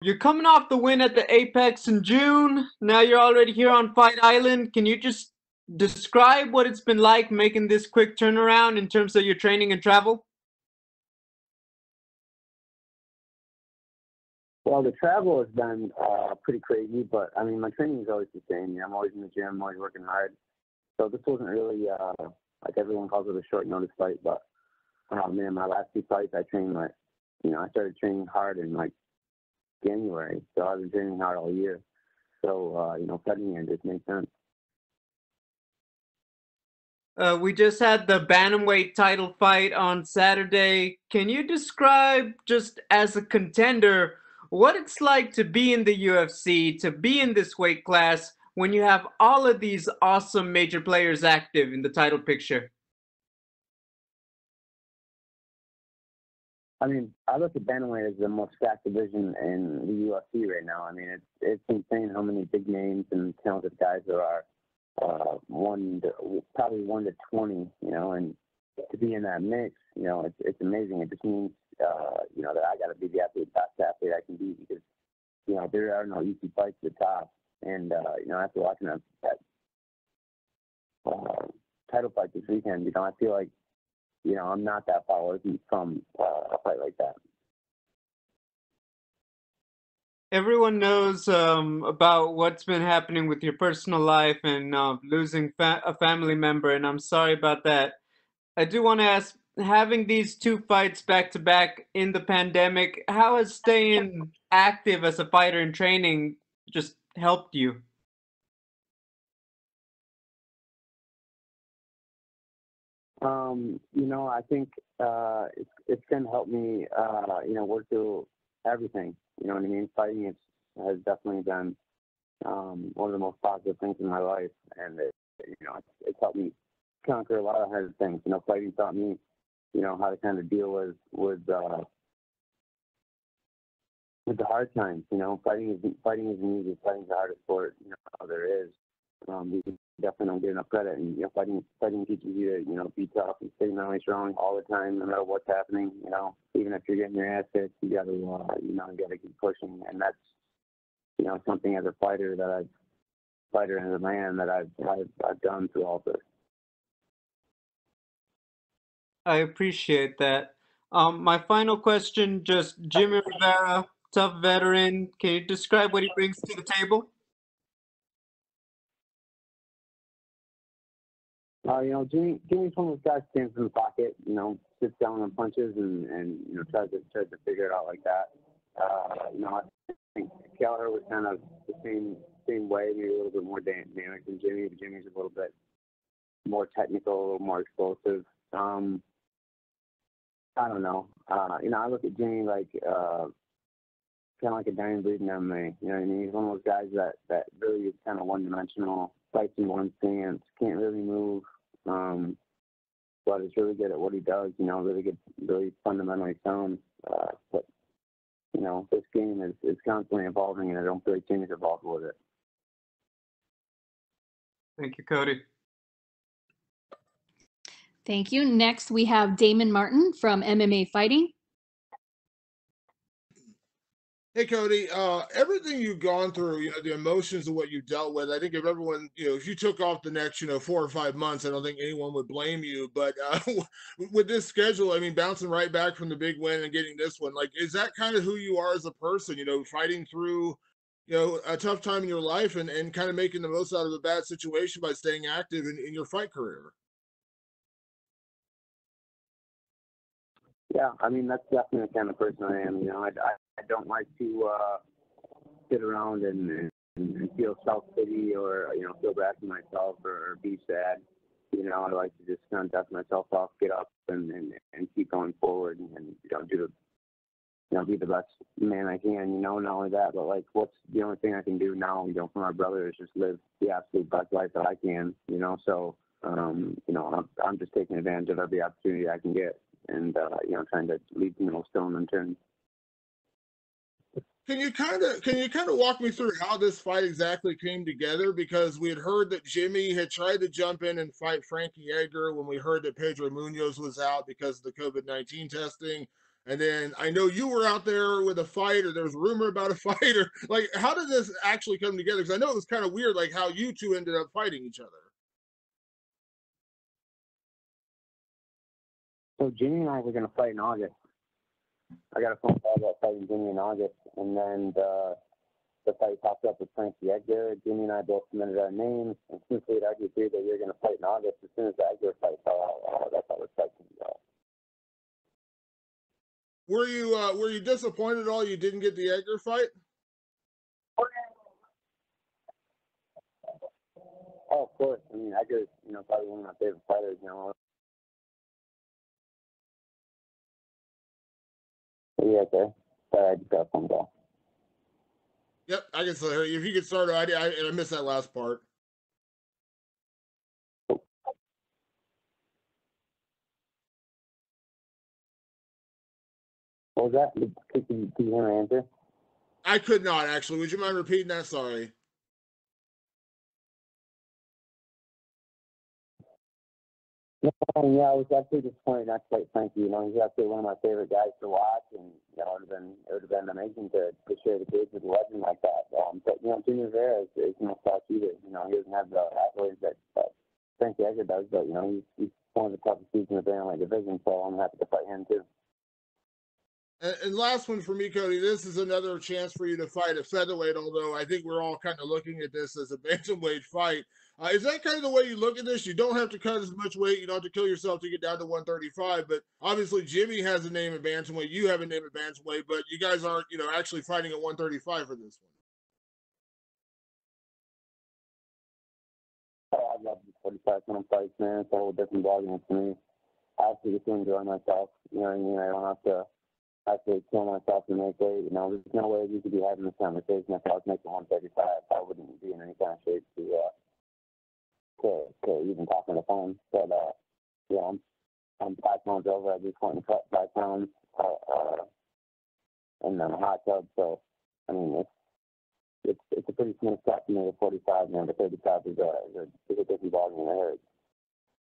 You're coming off the win at the Apex in June. Now you're already here on Fight Island. Can you just describe what it's been like making this quick turnaround in terms of your training and travel? Well, the travel has been pretty crazy, but I mean, my training is always the same. I'm always in the gym, I'm always working hard. So this wasn't really like everyone calls it a short notice fight, but man, my last two fights, I trained like, I started training hard in like January, so I've been training hard all year. So fighting here just makes sense. We just had the bantamweight title fight on Saturday. Can you describe, just as a contender, what it's like to be in the UFC, to be in this weight class when you have all of these awesome major players active in the title picture? I mean, I look at bantamweight as the most stacked division in the UFC right now. I mean, it's insane how many big names and talented guys there are. Probably 1 to 20, and to be in that mix, it's amazing. It just means, that I got to be the best athlete I can be because, there are no easy fights at the top. And, after watching that title fight this weekend, I feel like, I'm not that far away from a fight like that. Everyone knows about what's been happening with your personal life and losing a family member, and I'm sorry about that. I do want to ask, having these two fights back to back in the pandemic, how has staying active as a fighter in training just helped you? I think it's going to help me, work through everything. You know what I mean? Fighting has definitely been one of the most positive things in my life, and it's helped me conquer a lot of hard things. Fighting taught me, how to kind of deal with the hard times. Fighting isn't easy. Fighting's the hardest sport there is. We definitely don't get enough credit, and fighting teaches you to be tough and stay mentally strong all the time, no matter what's happening. Even if you're getting your ass kicked, you got to you got to keep pushing, and that's something as a fighter and as a man that I've done through all this. I appreciate that. My final question, just Jimmie Rivera, tough veteran. Can you describe what he brings to the table? Jimmy's one of those guys stands in the pocket, sits down and punches and tries to figure it out like that. I think Keller was kind of the same way, maybe a little bit more dynamic than Jimmie, but Jimmy's a little bit more technical, a little more explosive. I don't know. I look at Jimmie like kind of like a dying breed in MMA. You know what I mean? He's one of those guys that really is kind of one-dimensional, fights in one stance, can't really move, but is really good at what he does. Really good, really fundamentally sound. But this game is constantly evolving, and I don't feel like Jimmie's evolved with it. Thank you, Cody. Thank you. Next, we have Damon Martin from MMA Fighting. Hey, Cody, everything you've gone through, the emotions of what you dealt with, I think if everyone, if you took off the next, 4 or 5 months, I don't think anyone would blame you. But with this schedule, I mean, bouncing right back from the big win and getting this one, like, is that kind of who you are as a person, fighting through, a tough time in your life and kind of making the most out of a bad situation by staying active in your fight career? Yeah, I mean, that's definitely the kind of person I am. I don't like to sit around and feel self-pity or, feel bad for myself or be sad. I like to just kind of dust myself off, get up and keep going forward and be the best man I can, not only that, but like, what's the only thing I can do now, for my brother is just live the absolute best life that I can, so, I'm just taking advantage of every opportunity I can get. And trying to leave no stone unturned. Can you kind of walk me through how this fight exactly came together? Because we had heard that Jimmie had tried to jump in and fight Frankie Edgar when we heard that Pedro Munoz was out because of the COVID-19 testing. And then I know you were out there with a fight, or there was a rumor about a fight, or like, how did this actually come together? Because I know it was kind of weird, like how you two ended up fighting each other. So Jimmie and I were going to fight in August. I got a phone call about fighting Jimmie in August, and then the fight popped up with Frankie Edgar. Jimmie and I both submitted our names, and since we had already agreed that we were going to fight in August, as soon as the Edgar fight fell out, that's how this fight came out. Were you disappointed at all you didn't get the Edgar fight? Oh, of course. I mean, Edgar's, probably one of my favorite fighters, Yeah, okay. Sorry, I just got a phone call. Yep, I can still hear you. If you could start, I missed that last part. What was that? Can you hear my answer? I could not, actually. Would you mind repeating that? Sorry. Yeah, I was actually disappointed not to fight Frankie. He's actually one of my favorite guys to watch, and it would have been amazing to share the cage with a legend like that. But Jimmie Rivera is no slouch either. He doesn't have the accolades that Frankie Edgar does, but he's one of the toughest dudes in the bantamweight division, so I'm happy to fight him too. And last one for me, Cody. This is another chance for you to fight at featherweight, although I think we're all kind of looking at this as a bantamweight fight. Is that kind of the way you look at this? You don't have to cut as much weight. You don't have to kill yourself to get down to 135. But obviously, Jimmie has a name at bantamweight. You have a name at bantamweight, but you guys aren't, actually fighting at 135 for this one. Oh, I love the 45-pound fights, man. It's a whole different ballgame for me. I actually get to enjoy myself. You know what I mean? I don't have to actually kill myself to make weight. There's no way we could be having this conversation if I was making 135. I wouldn't be in any kind of shape to even talk on the phone. But I'm 5 pounds over. I just want to cut 5 pounds in a hot tub. So I mean, it's a pretty smooth cut for me at 45, man. But 35 is a different ballgame. It hurts.